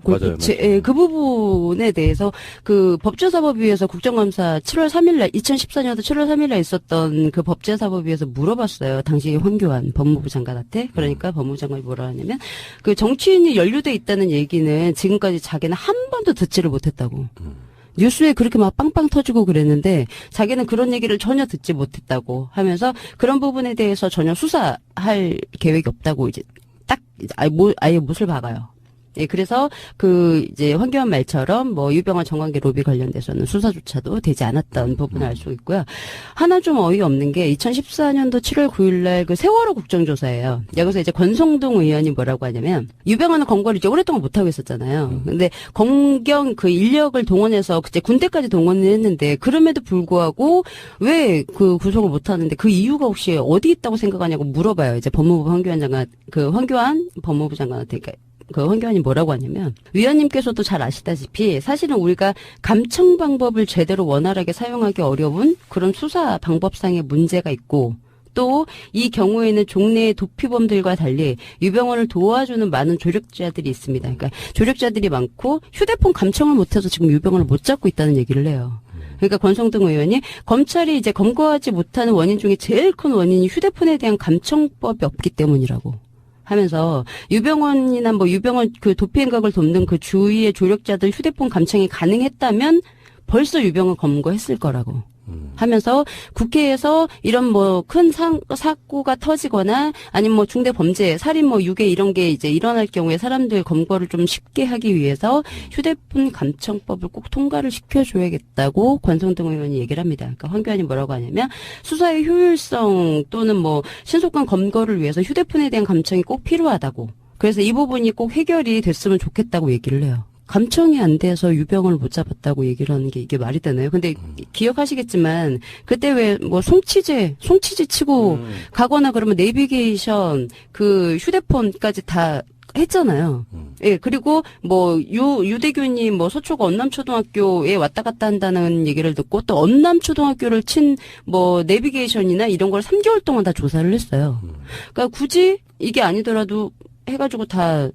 맞아요. 예, 그 부분에 대해서 그 법제사법위에서 국정감사 7월 3일날 2014년도 7월 3일날 있었던 그 법제사법위에서 물어봤어요. 당시 황교안 법무부 장관한테. 그러니까 법무부 장관이 뭐라 하냐면 그 정치인이 연루돼 있다는 얘기는 지금까지 자기는 한 번도 듣지를 못했다고. 뉴스에 그렇게 막 빵빵 터지고 그랬는데 자기는 그런 얘기를 전혀 듣지 못했다고 하면서 그런 부분에 대해서 전혀 수사할 계획이 없다고 이제 딱 아예 못을 박아요. 예, 그래서 이제 황교안 말처럼 뭐 유병헌 정관계 로비 관련돼서는 수사조차도 되지 않았던 부분을 알 수 있고요. 하나 좀 어이없는 게 2014년도 7월 9일날 그 세월호 국정조사예요. 여기서 이제 권성동 의원이 뭐라고 하냐면 유병헌은 검거를 이제 오랫동안 못하고 있었잖아요. 근데 검경 그 인력을 동원해서 이제 군대까지 동원을 했는데 그럼에도 불구하고 왜 그 구속을 못하는데 그 이유가 혹시 어디 있다고 생각하냐고 물어봐요. 이제 법무부 황교안 장관, 그 황교안 법무부 장관한테. 그 황교안이 뭐라고 하냐면 위원님께서도 잘 아시다시피 사실은 우리가 감청 방법을 제대로 원활하게 사용하기 어려운 그런 수사 방법상의 문제가 있고 또 이 경우에는 종래의 도피범들과 달리 유병헌을 도와주는 많은 조력자들이 있습니다. 그러니까 조력자들이 많고 휴대폰 감청을 못해서 지금 유병헌을 못 잡고 있다는 얘기를 해요. 그러니까 권성동 의원이 검찰이 이제 검거하지 못하는 원인 중에 제일 큰 원인이 휴대폰에 대한 감청법이 없기 때문이라고. 하면서 유병헌이나 뭐 유병헌 그 도피 행각을 돕는 그 주위의 조력자들 휴대폰 감청이 가능했다면 벌써 유병헌 검거했을 거라고 하면서 국회에서 이런 뭐 큰 사고가 터지거나 아니면 뭐 중대 범죄, 살인 뭐 유괴 이런 게 이제 일어날 경우에 사람들 검거를 좀 쉽게 하기 위해서 휴대폰 감청법을 꼭 통과를 시켜줘야겠다고 권성동 의원이 얘기를 합니다. 그러니까 황교안이 뭐라고 하냐면 수사의 효율성 또는 뭐 신속한 검거를 위해서 휴대폰에 대한 감청이 꼭 필요하다고. 그래서 이 부분이 꼭 해결이 됐으면 좋겠다고 얘기를 해요. 감청이 안 돼서 유병헌을 못 잡았다고 얘기를 하는 게 이게 말이 되나요? 근데 기억하시겠지만 그때 왜 뭐 송치제 치고 가거나 그러면 내비게이션 그 휴대폰까지 다 했잖아요. 예, 그리고 뭐 유대균이 뭐 서초구 언남초등학교에 왔다 갔다 한다는 얘기를 듣고 또 언남초등학교를 친 뭐 내비게이션이나 이런 걸 3개월 동안 다 조사를 했어요. 그러니까 굳이 이게 아니더라도 해가지고 다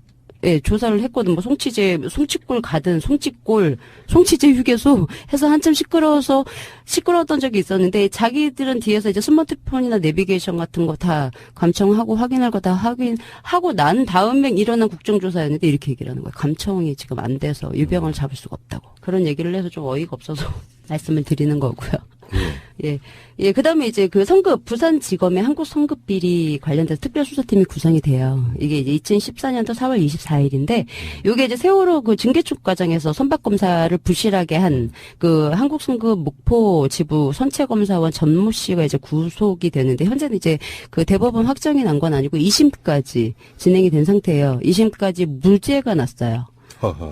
예, 조사를 했거든. 뭐 송치골 가든 송치제 휴게소 해서 한참 시끄러웠던 적이 있었는데 자기들은 뒤에서 이제 스마트폰이나 내비게이션 같은 거 다 감청하고 확인할 거 다 확인하고 난 다음에 일어난 국정조사였는데 이렇게 얘기를 하는 거예요. 감청이 지금 안 돼서 유병헌을 잡을 수가 없다고. 그런 얘기를 해서 좀 어이가 없어서 말씀을 드리는 거고요. 예, 그 다음에 이제 그 부산지검의 한국성급비리 관련돼서 특별수사팀이 구성이 돼요. 이게 이제 2014년도 4월 24일인데, 요게 이제 세월호 그 증개축 과정에서 선박검사를 부실하게 한 그 한국성급 목포 지부 선체검사원 전무 씨가 이제 구속이 되는데, 현재는 이제 그 대법원 확정이 난 건 아니고 2심까지 진행이 된 상태예요. 2심까지 무죄가 났어요.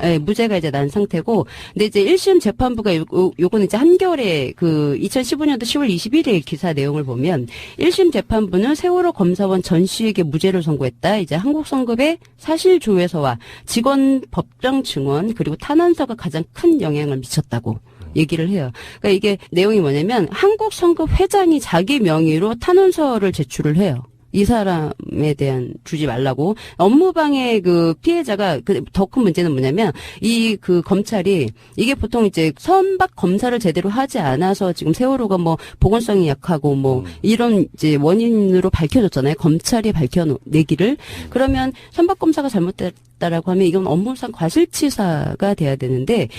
네, 무죄가 이제 난 상태고, 근데 이제 1심 재판부가 요거는 이제 한겨레 그 2015년도 10월 21일 기사 내용을 보면 1심 재판부는 세월호 검사원 전 씨에게 무죄를 선고했다. 이제 한국성급의 사실조회서와 직원 법정 증언 그리고 탄원서가 가장 큰 영향을 미쳤다고. 얘기를 해요. 그러니까 이게 내용이 뭐냐면 한국성급 회장이 자기 명의로 탄원서를 제출을 해요. 이 사람에 대한 주지 말라고. 업무방해 그 피해자가 더 큰 문제는 뭐냐면 이 그 검찰이 이게 보통 이제 선박 검사를 제대로 하지 않아서 지금 세월호가 뭐 보건성이 약하고 뭐 이런 이제 원인으로 밝혀졌잖아요. 검찰이 밝혀내기를. 그러면 선박 검사가 잘못됐다라고 하면 이건 업무상 과실치사가 돼야 되는데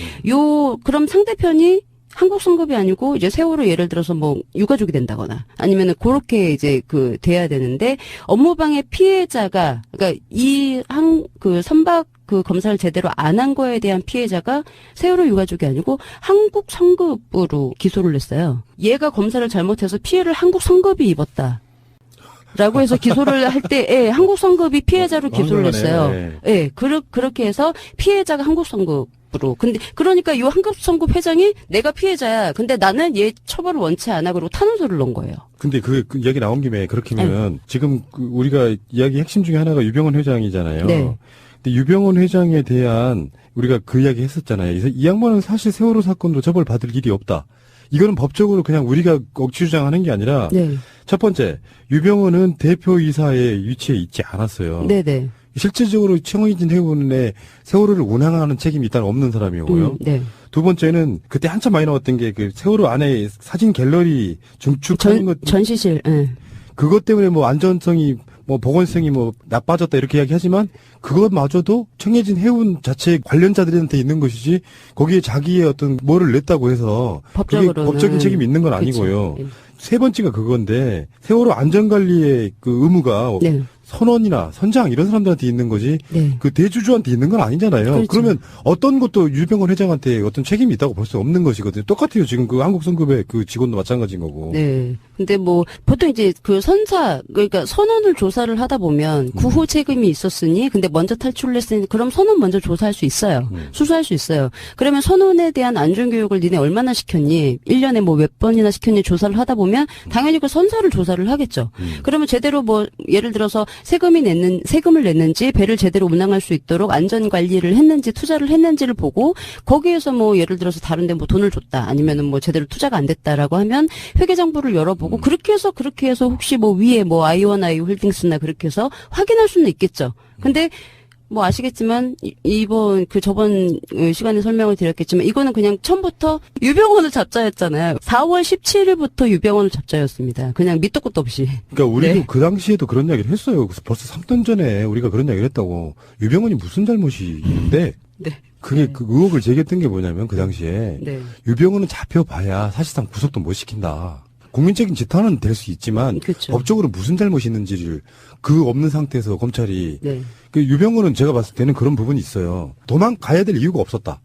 그럼 상대편이 한국성급이 아니고 이제 세월호 예를 들어서 뭐 유가족이 된다거나 아니면은 그렇게 이제 돼야 되는데 업무방해 피해자가 그러니까 그 선박 그 검사를 제대로 안 한 거에 대한 피해자가 세월호 유가족이 아니고 한국성급으로 기소를 했어요. 얘가 검사를 잘못해서 피해를 한국성급이 입었다. 라고 해서 기소를 할 때, 예, 한국성급이 피해자로 기소를 했어요. 예, 그렇게 해서 피해자가 한국성급. 근데 그러니까 이 한국성급 회장이 내가 피해자야. 근데 나는 얘 처벌을 원치 않아. 그러고 탄원서를 넣은 거예요. 근데 그 이야기 나온 김에 그렇게면 지금 우리가 이야기 핵심 중에 하나가 유병헌 회장이잖아요. 네. 근데 유병헌 회장에 대한 우리가 그 이야기 했었잖아요. 이 양반은 사실 세월호 사건으로 처벌받을 일이 없다. 이거는 법적으로 그냥 우리가 억지 주장하는 게 아니라 첫 번째 유병헌은 대표이사의 위치에 있지 않았어요. 네네. 실질적으로 청해진 해운의 세월호를 운항하는 책임이 일단 없는 사람이고요. 네. 두 번째는 그때 한참 많이 나왔던 게 그 세월호 안에 사진 갤러리 중축하는 것 전시실. 네. 그것 때문에 뭐 안전성이 뭐 보건성이 뭐 나빠졌다 이렇게 이야기하지만 그것마저도 청해진 해운 자체 관련자들한테 있는 것이지 거기에 자기의 어떤 뭐를 냈다고 해서 그게 법적인 책임이 있는 건 아니고요. 그쵸. 세 번째가 그건데 세월호 안전관리의 그 의무가 네. 선원이나 선장 이런 사람들한테 있는 거지 네. 그 대주주한테 있는 건 아니잖아요. 그렇죠. 그러면 어떤 것도 유병헌 회장한테 어떤 책임이 있다고 볼 수 없는 것이거든요. 똑같아요. 지금 그 한국성급의 그 직원도 마찬가지인 거고. 네. 근데 뭐 보통 이제 그 그러니까 선원을 조사를 하다 보면 구호 책임이 있었으니 근데 먼저 탈출을 했으니 그럼 선원 먼저 조사할 수 있어요. 수사할 수 있어요. 그러면 선원에 대한 안전교육을 니네 얼마나 시켰니? 1년에 뭐 몇 번이나 시켰니? 조사를 하다 보면 당연히 그 선사를 조사를 하겠죠. 그러면 제대로 뭐 예를 들어서 세금을 냈는지 배를 제대로 운항할 수 있도록 안전 관리를 했는지 투자를 했는지를 보고 거기에서 뭐 예를 들어서 다른데 뭐 돈을 줬다 아니면은 뭐 제대로 투자가 안 됐다라고 하면 회계장부를 열어보고 그렇게 해서 혹시 뭐 위에 뭐 아이오나이 홀딩스나 그렇게 해서 확인할 수는 있겠죠. 근데 뭐 아시겠지만 이번 저번 시간에 설명을 드렸겠지만 이거는 그냥 처음부터 유병헌을 잡자였잖아요. 4월 17일부터 유병헌을 잡자였습니다. 그냥 밑도 끝도 없이. 그러니까 우리도 네. 그 당시에도 그런 이야기를 했어요. 그래서 벌써 3년 전에 우리가 그런 이야기를 했다고. 유병헌이 무슨 잘못이 있는데 네. 그게 그 의혹을 제기했던 게 뭐냐면 그 당시에 네. 유병헌은 잡혀봐야 사실상 구속도 못 시킨다. 국민적인 재판은 될 수 있지만 그렇죠. 법적으로 무슨 잘못이 있는지를 그 없는 상태에서 검찰이 네. 그 유병헌은 제가 봤을 때는 그런 부분이 있어요. 도망가야 될 이유가 없었다.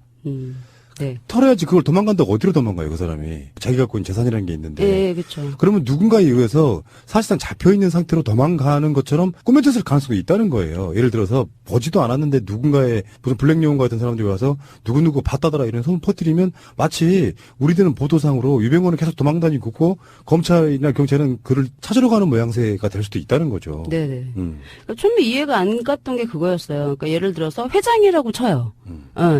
네. 털어야지 그걸 도망간다고 어디로 도망가요, 그 사람이. 자기가 갖고 있는 재산이라는 게 있는데. 네, 그렇죠. 그러면 누군가에 의해서 사실상 잡혀있는 상태로 도망가는 것처럼 꾸며졌을 가능성이 있다는 거예요. 예를 들어서 보지도 않았는데 누군가의 무슨 블랙용어 같은 사람들이 와서 누구누구 봤다더라 이런 소문 퍼뜨리면 마치 우리들은 보도상으로 유병헌은 계속 도망다니고 있고 검찰이나 경찰은 그를 찾으러 가는 모양새가 될 수도 있다는 거죠. 네네. 그러니까 처음에 이해가 안 갔던 게 그거였어요. 그러니까 예를 들어서 회장이라고 쳐요.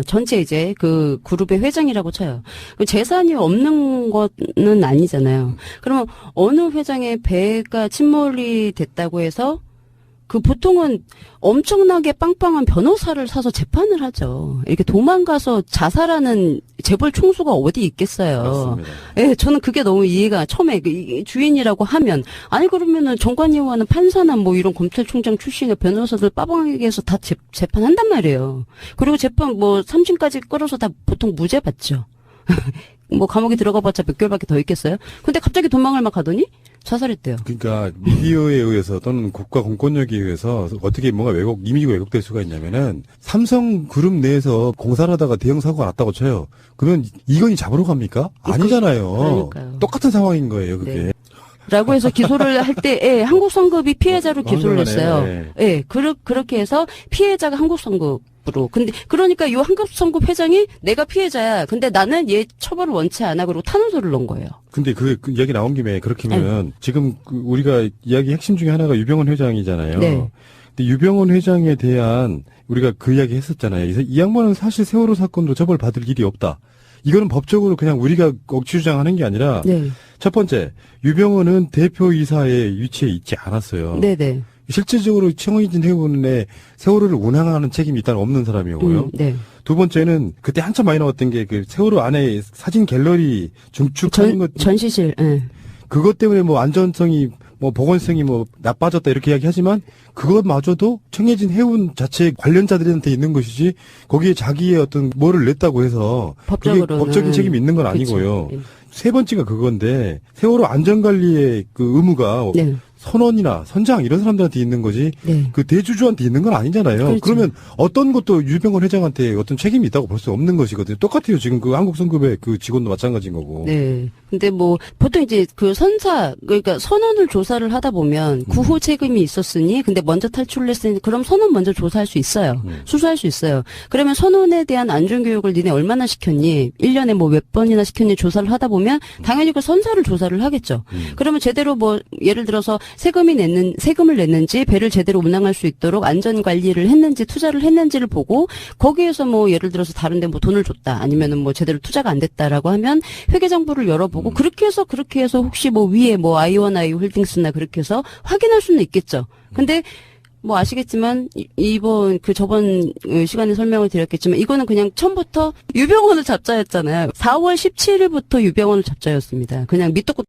전체 이제 그 그룹의 회장이라고 쳐요. 그 재산이 없는 거는 아니잖아요. 그러면 어느 회장의 배가 침몰이 됐다고 해서 그 보통은 엄청나게 빵빵한 변호사를 사서 재판을 하죠. 이렇게 도망가서 자살하는 재벌 총수가 어디 있겠어요. 맞습니다. 예, 저는 그게 너무 이해가 처음에 주인이라고 하면 아니 그러면은 정관예우하는 판사나 뭐 이런 검찰총장 출신의 변호사들 빠방하게 해서 다 재판한단 말이에요. 그리고 재판 뭐 3심까지 끌어서 다 보통 무죄 받죠. 뭐 감옥에 들어가봤자 몇 개월밖에 더 있겠어요? 근데 갑자기 도망을 막 가더니 자살했대요. 그러니까 미디어에 의해서 또는 국가 공권력에 의해서 어떻게 뭔가 이미지가 왜곡될 수가 있냐면은 삼성그룹 내에서 공사를 하다가 대형 사고가 났다고 쳐요. 그러면 이건희 잡으러 갑니까? 아니잖아요. 그러니까요. 똑같은 상황인 거예요, 그게. 네. 라고 해서 기소를 할 때, 예, 한국성급이 피해자로 기소를 했어요. 네. 예, 그렇게 해서 피해자가 한국성급으로. 근데, 그러니까 요 한국성급 회장이 내가 피해자야. 근데 나는 얘 처벌을 원치 않아. 그러고 탄원서를 넣은 거예요. 근데 그 이야기 나온 김에 그렇게면 지금 우리가 이야기 핵심 중에 하나가 유병헌 회장이잖아요. 네. 근데 유병헌 회장에 대한 우리가 그 이야기 했었잖아요. 이 양반은 사실 세월호 사건도 처벌받을 일이 없다. 이거는 법적으로 그냥 우리가 억지 주장하는 게 아니라 네. 첫 번째, 유병헌은 대표이사의 위치에 있지 않았어요. 네네. 실질적으로 청해진 해운의 세월호를 운항하는 책임이 일단 없는 사람이고요. 네. 두 번째는 그때 한참 많이 나왔던 게 그 세월호 안에 사진 갤러리 중축하는 것 전시실, 예. 그것 때문에 뭐 안전성이 뭐 보건성이 뭐 나빠졌다 이렇게 이야기하지만 그것마저도 청해진 해운 자체 관련자들한테 있는 것이지 거기에 자기의 어떤 뭐를 냈다고 해서 그게 법적으로는. 법적인 책임이 있는 건 아니고요. 그쵸. 세 번째가 그건데 세월호 안전관리의 그 의무가 네. 선원이나 선장 이런 사람들한테 있는 거지 네. 그 대주주한테 있는 건 아니잖아요. 그렇죠. 그러면 어떤 것도 유병헌 회장한테 어떤 책임이 있다고 볼 수 없는 것이거든요. 똑같아요. 지금 그 한국성급의 그 직원도 마찬가지인 거고. 네. 근데 뭐 보통 이제 그 그러니까 선원을 조사를 하다 보면 구호 책임이 있었으니 근데 먼저 탈출을 했으니 그럼 선원 먼저 조사할 수 있어요. 수사할 수 있어요. 그러면 선원에 대한 안전교육을 니네 얼마나 시켰니? 1년에 뭐 몇 번이나 시켰니? 조사를 하다 보면 당연히 그 선사를 조사를 하겠죠. 그러면 제대로 뭐 예를 들어서 세금을 냈는지 배를 제대로 운항할 수 있도록 안전 관리를 했는지 투자를 했는지를 보고 거기에서 뭐 예를 들어서 다른데 뭐 돈을 줬다 아니면은 뭐 제대로 투자가 안 됐다라고 하면 회계장부를 열어보고 그렇게 해서 혹시 뭐 위에 뭐 아이오나이 홀딩스나 그렇게 해서 확인할 수는 있겠죠. 근데 뭐 아시겠지만 이번 저번 시간에 설명을 드렸겠지만 이거는 그냥 처음부터 유병원을 잡자였잖아요. 4월 17일부터 유병원을 잡자였습니다. 그냥 밑도 끝